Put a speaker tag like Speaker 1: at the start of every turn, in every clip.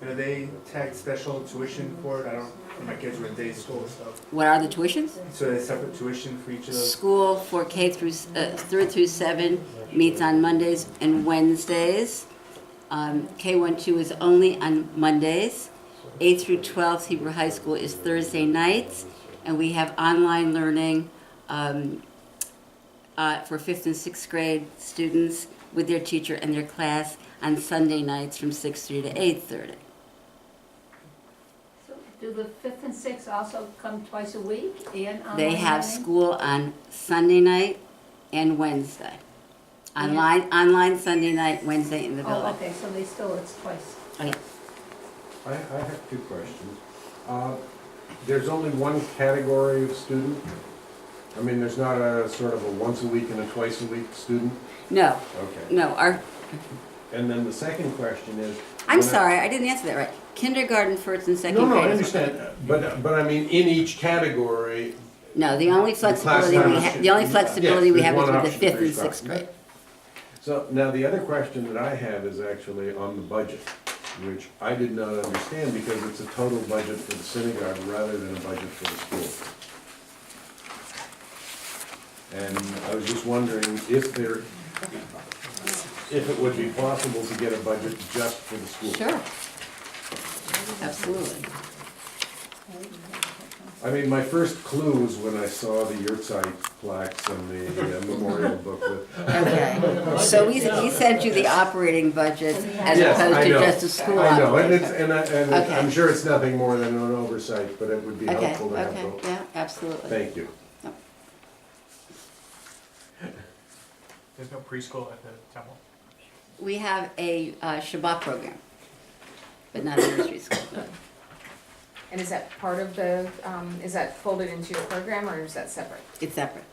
Speaker 1: And do they tag special tuition for it? I don't, my kids were in day school and stuff.
Speaker 2: What are the tuitions?
Speaker 1: So there's separate tuition for each of those?
Speaker 2: School for K through, 3 through 7 meets on Mondays and Wednesdays. K-1-2 is only on Mondays. 8 through 12 Hebrew High School is Thursday nights. And we have online learning for 5th and 6th grade students with their teacher and their class on Sunday nights from 6:30 to 8:30.
Speaker 3: So do the 5th and 6th also come twice a week and online
Speaker 2: They have
Speaker 3: learning?
Speaker 2: school on Sunday night and Wednesday. Online Sunday night, Wednesday in the
Speaker 3: Oh,
Speaker 2: building.
Speaker 3: okay, so they still, it's twice.
Speaker 2: Oh, yeah.
Speaker 4: I have two questions. There's only one category of student? I mean, there's not a sort of a once a week and a twice a week student?
Speaker 2: No,
Speaker 4: Okay.
Speaker 2: no,
Speaker 4: And then the second question is...
Speaker 2: I'm
Speaker 4: when I-
Speaker 2: sorry, I didn't answer that right. Kindergarten, first and second
Speaker 4: No,
Speaker 2: grade.
Speaker 4: no, I
Speaker 2: is-
Speaker 4: understand, but I mean, in each category...
Speaker 2: No, the only flexibility
Speaker 4: class
Speaker 2: we
Speaker 4: times
Speaker 2: have,
Speaker 4: should-
Speaker 2: the only flexibility we
Speaker 4: yes,
Speaker 2: have is
Speaker 4: there's one
Speaker 2: with the
Speaker 4: option
Speaker 2: 5th
Speaker 4: for
Speaker 2: and
Speaker 4: each
Speaker 2: 6th
Speaker 4: class.
Speaker 2: grade.
Speaker 4: So now the other question that I have is actually on the budget, which I did not understand because it's a total budget for the synagogue rather than a budget for the school. And I was just wondering if it would be possible to get a budget just for the school.
Speaker 2: Sure. Absolutely.
Speaker 4: I mean, my first clue was when I saw the Yurtzeit plaques and the memorial booklet.
Speaker 2: Okay. So we sent you the operating budget as
Speaker 4: Yes,
Speaker 2: opposed
Speaker 4: I
Speaker 2: to
Speaker 4: know.
Speaker 2: just a school
Speaker 4: I know, and
Speaker 2: operating. Okay.
Speaker 4: I'm sure it's nothing more than an oversight, but it would be
Speaker 2: Okay,
Speaker 4: helpful to have
Speaker 2: okay,
Speaker 4: both.
Speaker 2: yeah, absolutely.
Speaker 4: Thank you.
Speaker 1: There's no preschool at the temple?
Speaker 2: We have a Shabbat program, but not a nursery school.
Speaker 5: And is that part of the, is that folded into your program or is that separate?
Speaker 2: It's separate.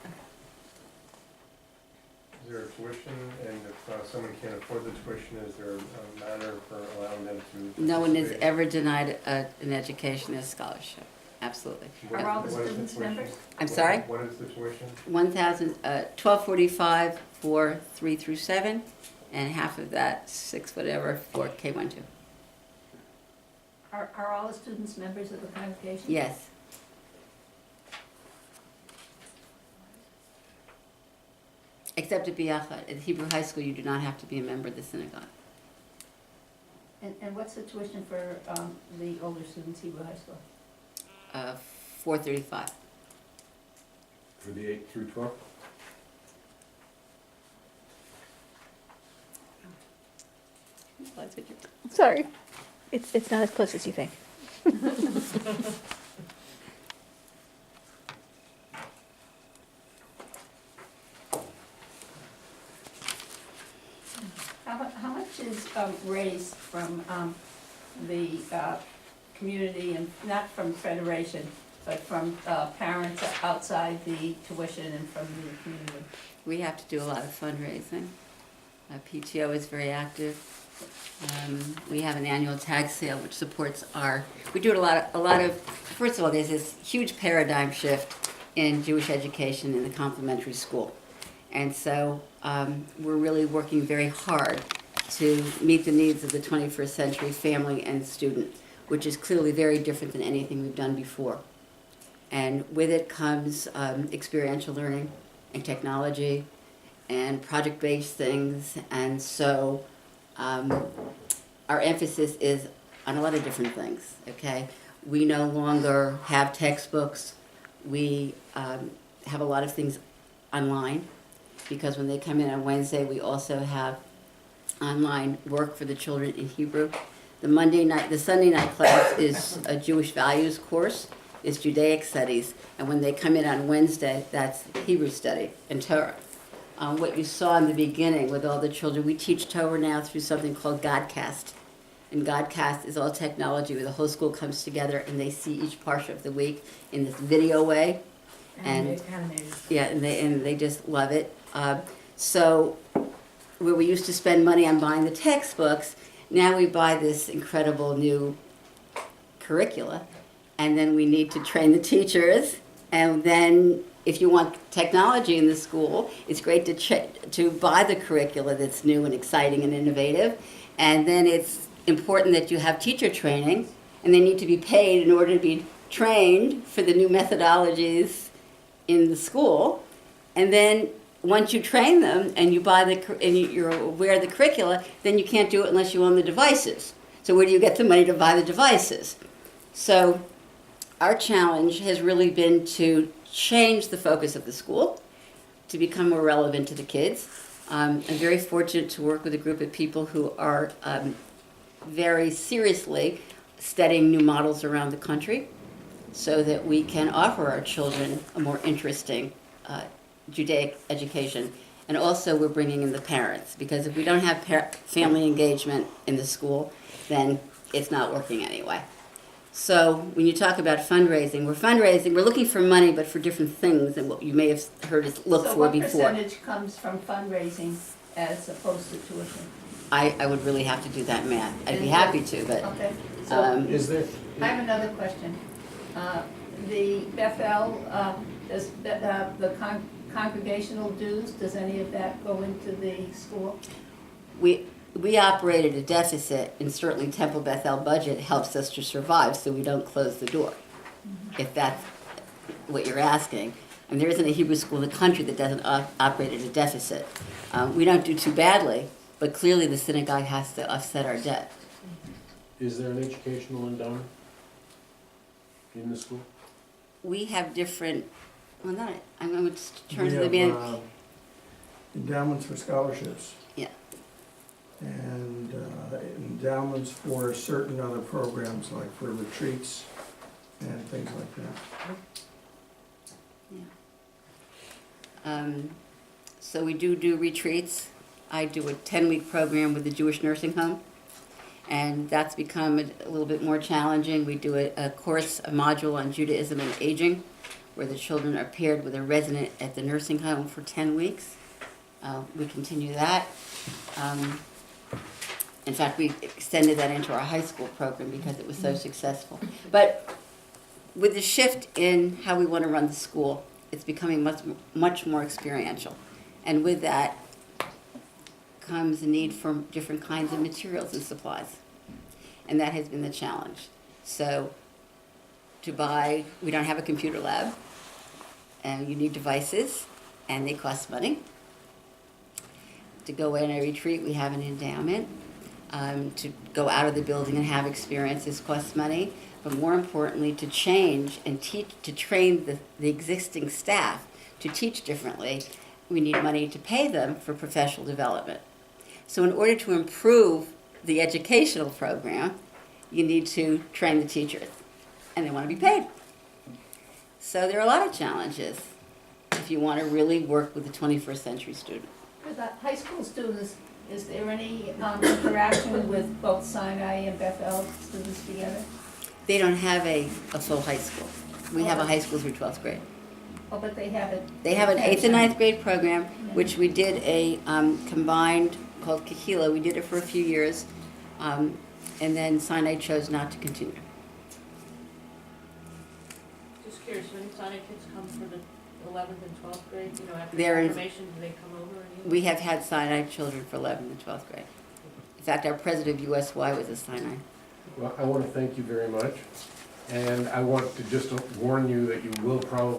Speaker 6: Is there a tuition, and if someone can't afford the tuition, is there a manner for allowing them to?
Speaker 2: No one is
Speaker 6: participate?
Speaker 2: ever denied an education as scholarship. Absolutely.
Speaker 6: What-
Speaker 3: Are all the
Speaker 6: what is
Speaker 3: students
Speaker 6: tuition?
Speaker 3: members?
Speaker 2: I'm sorry?
Speaker 6: What is the tuition?
Speaker 2: 1245 for 3 through 7, and half of that, 6 whatever, for K-1-2.
Speaker 3: Are all the students members of the congregation?
Speaker 2: Yes. Except at Biachad. At Hebrew High School, you do not have to be a member of the synagogue.
Speaker 3: And what's the tuition for the older students, Hebrew High School?
Speaker 2: 435.
Speaker 4: For the 8 through 12?
Speaker 7: Sorry. It's not as close as you think.
Speaker 3: How much is raised from the community, and not from Federation, but from parents outside the tuition and from the community?
Speaker 2: We have to do a lot of fundraising. PTO is very active. We have an annual tag sale which supports we do a lot of, first of all, there's this huge paradigm shift in Jewish education in the complementary school. And so we're really working very hard to meet the needs of the 21st century family and student, which is clearly very different than anything we've done before. And with it comes experiential learning and technology and project-based things. And so our emphasis is on a lot of different things, okay? We no longer have textbooks. We have a lot of things online, because when they come in on Wednesday, we also have online work for the children in Hebrew. The Sunday night class is a Jewish values course. It's Judaic studies. And when they come in on Wednesday, that's Hebrew study and Torah. What you saw in the beginning with all the children, we teach Torah now through something called Godcast. And Godcast is all technology where the whole school comes together and they see each parsha of the week in this video way. And yeah, and they just love it. So where we used to spend money on buying the textbooks, now we buy this incredible new curricula, and then we need to train the teachers. And then if you want technology in the school, it's great to buy the curricula that's new and exciting and innovative. And then it's important that you have teacher training, and they need to be paid in order to be trained for the new methodologies in the school. And then once you train them and you buy and you're aware of the curricula, then you can't do it unless you own the devices. So where do you get the money to buy the devices? So our challenge has really been to change the focus of the school to become more relevant to the kids. I'm very fortunate to work with a group of people who are very seriously studying new models around the country so that we can offer our children a more interesting Judaic education. And also we're bringing in the parents, because if we don't have family engagement in the school, then it's not working anyway. So when you talk about fundraising, we're looking for money, but for different things than what you may have heard us look for before.
Speaker 3: So what percentage comes from fundraising as opposed to tuition?
Speaker 2: I would really have to do that math. I'd be happy to, but
Speaker 3: Okay, so
Speaker 4: Is there,
Speaker 3: I have another question. The Bethel, does the congregational dues, does any of that go into the school?
Speaker 2: we operate at a deficit, and certainly Temple Bethel budget helps us to survive, so we don't close the door, if that's what you're asking. And there isn't a Hebrew school in the country that doesn't operate at a deficit. We don't do too badly, but clearly the synagogue has to offset our debt.
Speaker 4: is there an educational endowment in the school?
Speaker 2: We have different, well, not, I'm going to turn
Speaker 8: We
Speaker 2: to the
Speaker 8: have,
Speaker 2: man.
Speaker 8: endowments for scholarships.
Speaker 2: Yeah.
Speaker 8: And endowments for certain other programs, like for retreats and things like that.
Speaker 2: So we do retreats. I do a 10-week program with the Jewish Nursing Home, and that's become a little bit more challenging. We do a course, a module on Judaism and aging, where the children are paired with a resident at the nursing home for 10 weeks. We continue that. In fact, we extended that into our high school program because it was so successful. But with the shift in how we want to run the school, it's becoming much more experiential. And with that comes the need for different kinds of materials and supplies. And that has been the challenge. So we don't have a computer lab, and you need devices, and they cost money. To go in a retreat, we have an endowment. To go out of the building and have experiences costs money. But more importantly, to change and teach, to train the existing staff to teach differently, we need money to pay them for professional development. So in order to improve the educational program, you need to train the teachers, and they want to be paid. So there are a lot of challenges if you want to really work with the 21st century student.
Speaker 3: For the high school students, is there any interaction with both Sinai and Bethel students together?
Speaker 2: They don't have a full high school. We have a high school through 12th grade.
Speaker 3: Oh, but they have it.
Speaker 2: They have an 8th and 9th grade program, which we did a combined called Kahila. We did it for a few years, and then Sinai chose not to continue.
Speaker 9: Just curious, when Sinai kids come for the 11th and 12th grade, after
Speaker 2: They're in-
Speaker 9: confirmation, do they come over?
Speaker 2: We have had Sinai children for 11th and 12th grade. In fact, our president of USY was a Sinai.
Speaker 4: Well, I want to thank you very much, and I want to just warn you that you will probably